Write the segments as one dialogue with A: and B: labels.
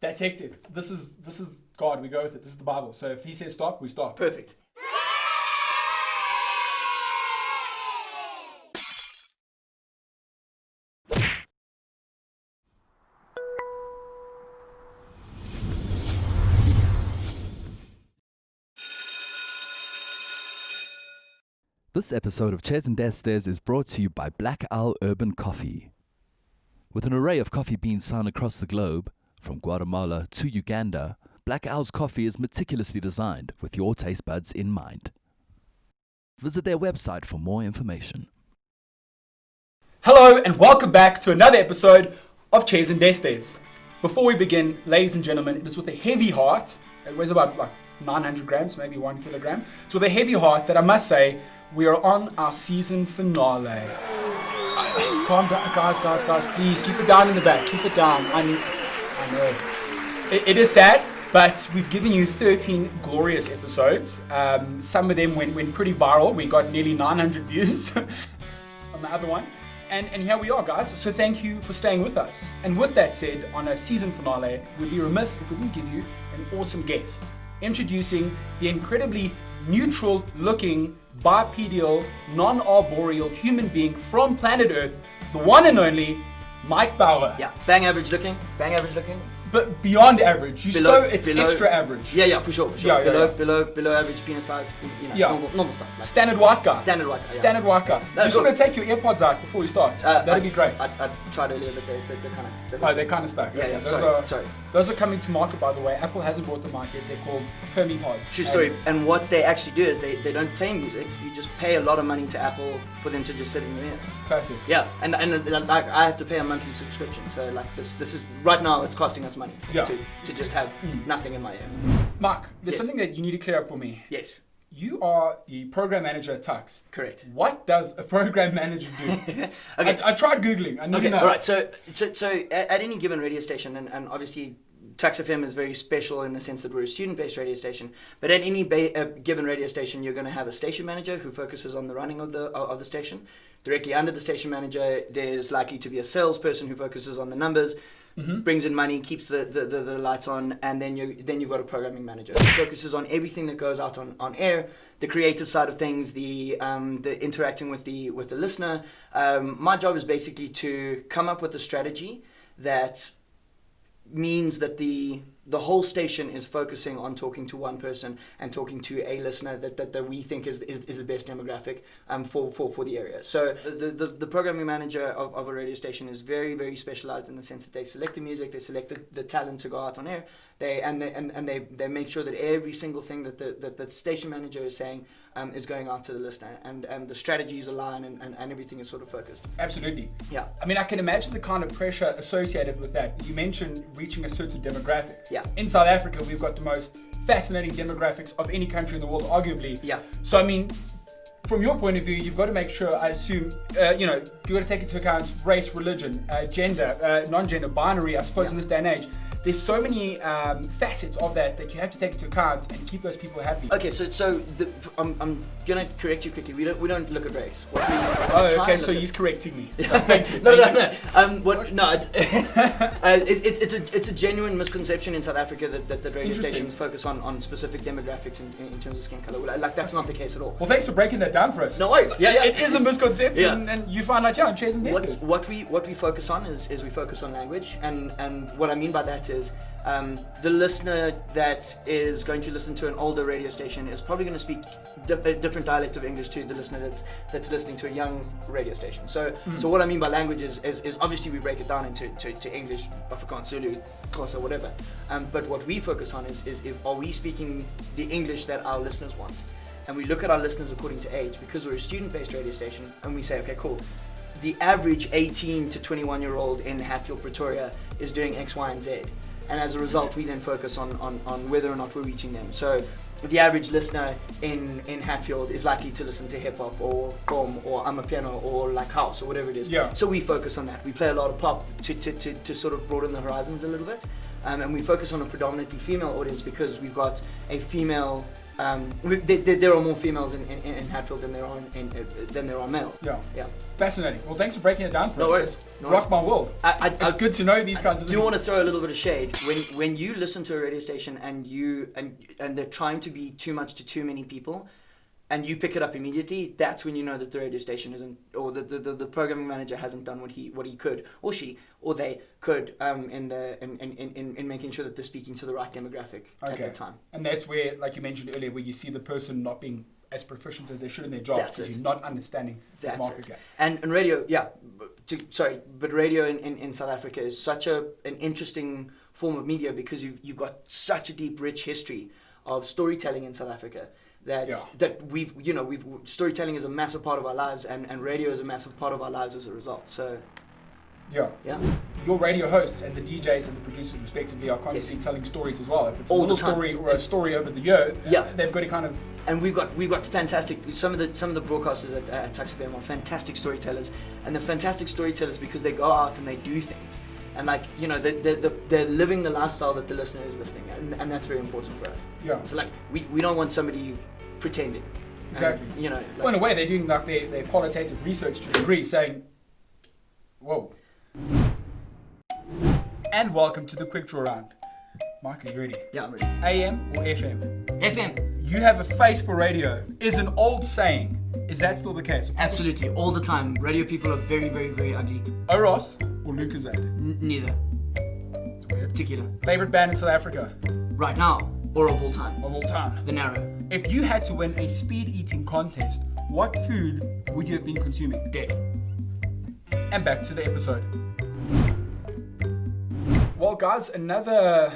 A: That's hectic. This is God. We go with it. This is the Bible. So if He says stop, we stop.
B: Perfect.
C: This episode of CND Team is brought to you by Black Owl Urban Coffee. With an array of coffee beans found across the globe, from Guatemala to Uganda, Black Owl's coffee is meticulously designed with your taste buds in mind. Visit their website for more information.
A: Hello and welcome back to another episode of CND Team. Before we begin, ladies and gentlemen, it is with a heavy heart. It weighs about 900 grams, maybe 1 kilogram. It's with a heavy heart that I must say we are on our season finale. Calm down, guys, please keep it down in the back. Keep it down. I know. It is sad, but we've given you 13 glorious episodes. Some of them went pretty viral. We got nearly 900 views on the other one. And here we are, guys. So thank you for staying with us. And with that said, on a season finale, we'd be remiss if we didn't give you an awesome guest. Introducing the incredibly neutral-looking, bipedal, non-arboreal human being from planet Earth, the one and only Mike Bauer.
B: Yeah, bang average looking.
A: But beyond average, below, extra average.
B: Yeah, for sure.
A: Yeah,
B: below average penis size, normal stuff. Like
A: Standard white guy.
B: Standard white guy.
A: No, you just want to take your AirPods out before we start. That'd be great.
B: I tried earlier, but
A: they're kind of stuck.
B: Yeah, sorry.
A: Those are coming to market, by the way. Apple hasn't brought them out yet. They're called PermiPods.
B: True story. And what they actually do is they don't play music. You just pay a lot of money to Apple for them to just sit in your ears.
A: Classic.
B: Yeah, and like I have to pay a monthly subscription. So like this is right now it's costing us money to just have nothing in my ear.
A: Mark, there's something that you need to clear up for me.
B: Yes.
A: You are the program manager at TUKS.
B: Correct.
A: What does a program manager do?
B: Okay.
A: I tried Googling. I need to know.
B: All right. So at any given radio station, and obviously TUKS FM is very special in the sense that we're a student-based radio station. But at any given radio station, you're going to have a station manager who focuses on the running of the station. Directly under the station manager, there's likely to be a salesperson who focuses on the numbers. Brings in money, keeps the lights on, and then you've got a programming manager who focuses on everything that goes out on air, the creative side of things, the interacting with the listener. My job is basically to come up with a strategy that means that the whole station is focusing on talking to one person and talking to a listener that we think is the best demographic for the area. So the programming manager of a radio station is very, very specialized in the sense that they select the music, they select the talent to go out on air, they make sure that every single thing that the station manager is saying is going out to the listener, and the strategies align and everything is sort of focused.
A: Absolutely.
B: Yeah.
A: I mean, I can imagine the kind of pressure associated with that. You mentioned reaching a certain demographic.
B: Yeah.
A: In South Africa, we've got the most fascinating demographics of any country in the world, arguably.
B: Yeah.
A: So, I mean, from your point of view, you've got to make sure, I assume, you've got to take into account race, religion, gender, non-gender, binary, I suppose, in this day and age. There's so many facets of that you have to take into account and keep those people happy.
B: Okay, so I'm gonna correct you quickly. We don't look at race.
A: So he's correcting me. Thank you.
B: It's a genuine misconception in South Africa that the radio stations focus on specific demographics in terms of skin color. Like that's not the case at all.
A: Well, thanks for breaking that down for us.
B: No worries. Yeah.
A: It is a misconception, and you find out on Chase and Destiny.
B: What we focus on is we focus on language, and what I mean by that is the listener that is going to listen to an older radio station is probably going to speak a different dialect of English to the listener that's listening to a young radio station. So what I mean by language is obviously we break it down into English, Afrikaans, Zulu, Xhosa, whatever. But what we focus on is are we speaking the English that our listeners want? And we look at our listeners according to age, because we're a student-based radio station, and we say, okay, cool. The average 18 to 21-year-old in Hatfield, Pretoria is doing X, Y, and Z. And as a result, we then focus on whether or not we're reaching them. So the average listener in Hatfield is likely to listen to hip-hop or gqom or amapiano or like house or whatever it is.
A: Yeah.
B: So we focus on that. We play a lot of pop to sort of broaden the horizons a little bit. And we focus on a predominantly female audience because we've got a female there are more females in Hatfield than there are males.
A: Yeah. Fascinating. Well, thanks for breaking it down for us.
B: Worries. No
A: Rock
B: worries.
A: my world. It's good to know these kinds of
B: I
A: things.
B: do want to throw a little bit of shade when you listen to a radio station and they're trying to be too much to too many people, and you pick it up immediately. That's when you know that the radio station isn't, or the programming manager hasn't done what he could, or she or they could in making sure that they're speaking to the right demographic at the time.
A: And that's where, like you mentioned earlier, where you see the person not being as proficient as they should in their job because you're not understanding the market gap.
B: And radio, but radio in South Africa is such an interesting form of media because you've got such a deep, rich history of storytelling in South Africa. That we've storytelling is a massive part of our lives, and radio is a massive part of our lives as a result. So your
A: radio hosts and the DJs and the producers respectively are constantly telling stories as well. If it's a little story or a story over the year, they've got to kind of.
B: And we've got fantastic, some of the broadcasters at TUKS FM are fantastic storytellers, and they're fantastic storytellers because they go out and they do things. And they're living the lifestyle that the listener is listening, and that's very important for us. So we don't want somebody pretending.
A: Exactly.
B: And,
A: well, in a way, they're doing their qualitative research to a degree, saying, "Whoa." And welcome to the quick draw round. Mark, are you ready?
B: Yeah, I'm ready.
A: AM or FM?
B: FM.
A: You have a face for radio is an old saying. Is that still the case?
B: Absolutely, all the time. Radio people are very, very, very ugly.
A: Oros or Lucozade?
B: Neither.
A: It's weird.
B: Tequila.
A: Favorite band in South Africa?
B: Right now, or of all time?
A: Of all time.
B: The Narrow.
A: If you had to win a speed eating contest, what food would you have been consuming?
B: Dick.
A: And back to the episode. Well, guys, another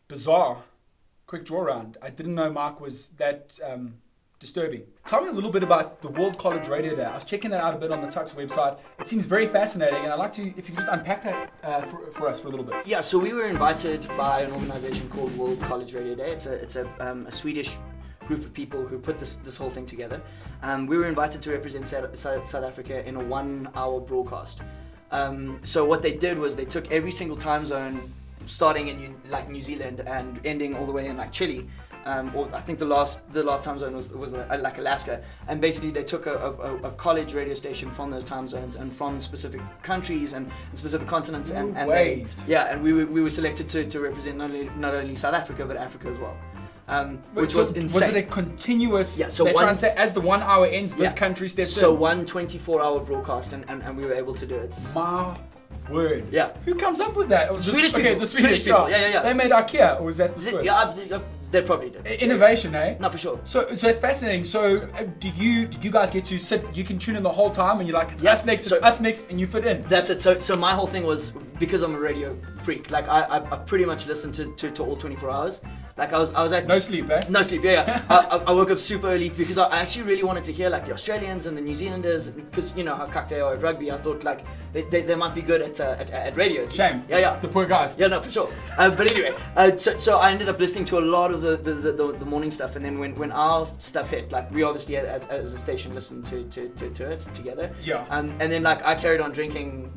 A: bizarre quick draw round. I didn't know Mark was that disturbing. Tell me a little bit about the World College Radio Day. I was checking that out a bit on the TUKS website. It seems very fascinating, and I'd like to, if you could just unpack that for us for a little bit.
B: Yeah, so we were invited by an organization called World College Radio Day. It's a Swedish group of people who put this whole thing together. We were invited to represent South Africa in a 1 hour broadcast. So what they did was they took every single time zone, starting in New Zealand and ending all the way in Chile, or I think the last time zone was Alaska, and basically they took a college radio station from those time zones and from specific countries and specific continents, and we were selected to represent not only South Africa but Africa as well. Which was insane.
A: Was it a continuous?
B: Yeah. So
A: they're trying to say as the 1 hour ends, this country steps in.
B: So one 24-hour broadcast, and we were able to do it.
A: My word.
B: Yeah.
A: Who comes up with that?
B: The Swedish people. Yeah.
A: They made IKEA, or was that the Swiss?
B: Yeah, they probably did.
A: Innovation, eh?
B: No, for sure.
A: So it's fascinating. So did you guys get to sit? You can tune in the whole time, and you're like, it's us next, and you fit in.
B: That's it. So my whole thing was, because I'm a radio freak, I pretty much listened to all 24 hours. I was actually
A: no sleep, eh?
B: No sleep, yeah. I woke up super early because I actually really wanted to hear the Australians and the New Zealanders, because you know how cuck they are at rugby. I thought they might be good at radio.
A: Shame.
B: Yeah.
A: The poor guys.
B: Yeah, no, for sure. But anyway, so I ended up listening to a lot of the morning stuff, and then when our stuff hit, we obviously as a station listened to it together.
A: Yeah.
B: And then I carried on drinking,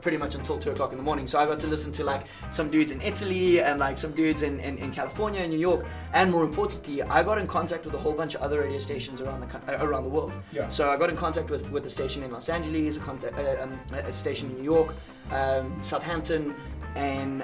B: pretty much until 2 o'clock in the morning. So I got to listen to some dudes in Italy and some dudes in California and New York. And more importantly, I got in contact with a whole bunch of other radio stations around the world.
A: Yeah.
B: So I got in contact with a station in Los Angeles, a station in New York, Southampton, and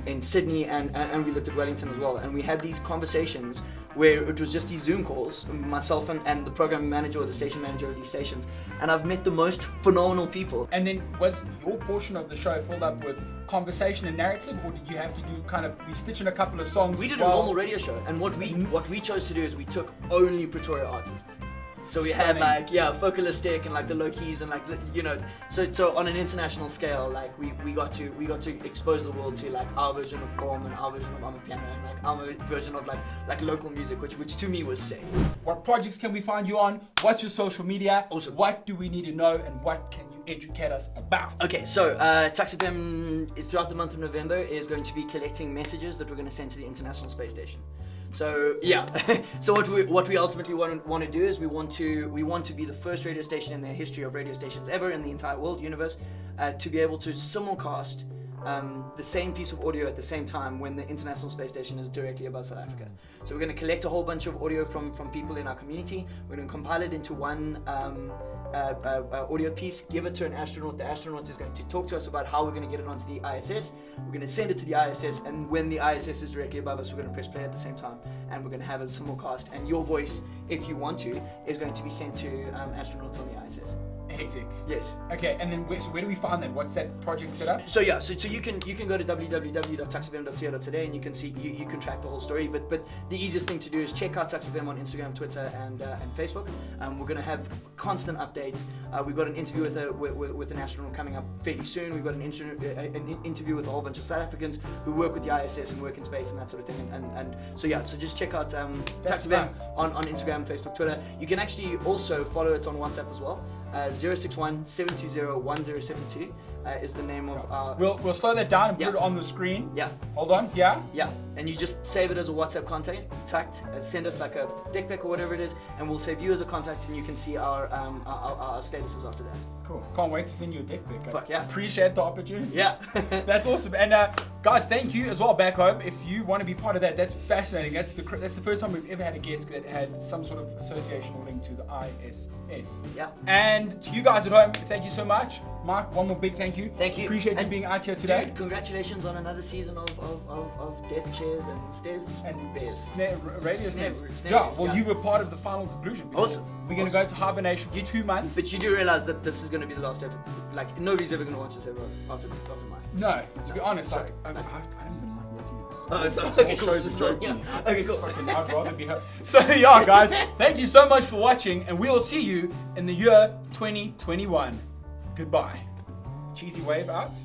B: in Sydney, and we looked at Wellington as well. And we had these conversations where it was just these Zoom calls, myself and the programming manager or the station manager of these stations, and I've met the most phenomenal people.
A: And then was your portion of the show filled up with conversation and narrative, or did you have to do we stitch in a couple of songs?
B: We did a normal radio show, and what we chose to do is we took only Pretoria artists. So we had Focalistic and the low keys and so on an international scale, we got to expose the world to our version of Gqom and our version of Amapiano and our version of local music, which to me was sick.
A: What projects can we find you on? What's your social media?
B: Also,
A: what do we need to know, and what can you educate us about?
B: Okay, so TUKS FM throughout the month of November is going to be collecting messages that we're going to send to the International Space Station. So so what we ultimately want to do is we want to be the first radio station in the history of radio stations ever in the entire world universe to be able to simulcast the same piece of audio at the same time when the International Space Station is directly above South Africa. So we're going to collect a whole bunch of audio from people in our community. We're going to compile it into one audio piece, give it to an astronaut. The astronaut is going to talk to us about how we're going to get it onto the ISS. We're going to send it to the ISS, and when the ISS is directly above us, we're going to press play at the same time, and we're going to have a simulcast. And your voice, if you want to, is going to be sent to astronauts on the ISS.
A: Hectic.
B: Yes.
A: Okay, and then where do we find that? What's that project set up?
B: So you can go to www.tuksfm.co.za and you can see you can track the whole story. But the easiest thing to do is check out TUKS FM on Instagram, Twitter, and Facebook. We're going to have constant updates. We've got an interview with an astronaut coming up fairly soon. We've got an interview with a whole bunch of South Africans who work with the ISS and work in space and that sort of thing. So just check out TUKS FM on Instagram, Facebook, Twitter. You can actually also follow it on WhatsApp as well. 061-720-1072 is the name of our...
A: We'll slow that down and put it on the screen.
B: Yeah.
A: Hold on. Yeah.
B: Yeah. And you just save it as a WhatsApp contact. Send us like a dick pic or whatever it is, and we'll save you as a contact, and you can see our statuses after that.
A: Cool. Can't wait to send you a dick pic.
B: Fuck yeah.
A: Appreciate the opportunity.
B: Yeah.
A: That's awesome. And guys, thank you as well back home. If you want to be part of that, that's fascinating. That's the first time we've ever had a guest that had some sort of association or link to the ISS.
B: Yeah.
A: And to you guys at home, thank you so much. Mark, one more big thank you.
B: Thank you.
A: Appreciate you being out here today.
B: Dude, congratulations on another season of death chairs and stairs
A: and
B: bears.
A: Radio snares.
B: Yeah,
A: you were part of the final conclusion.
B: Awesome.
A: We're going to go into hibernation for 2 months.
B: But you do realize that this is going to be the last ever. Like, nobody's ever going to watch this ever after mine.
A: No, to be honest,
B: sorry.
A: I don't even like working in this.
B: Oh, sorry.
A: Okay,
B: Cool.
A: shows a joke to me.
B: Okay, cool.
A: I'd rather be her. So yeah, guys, thank you so much for watching, and we will see you in the year 2021. Goodbye. Cheesy wave out.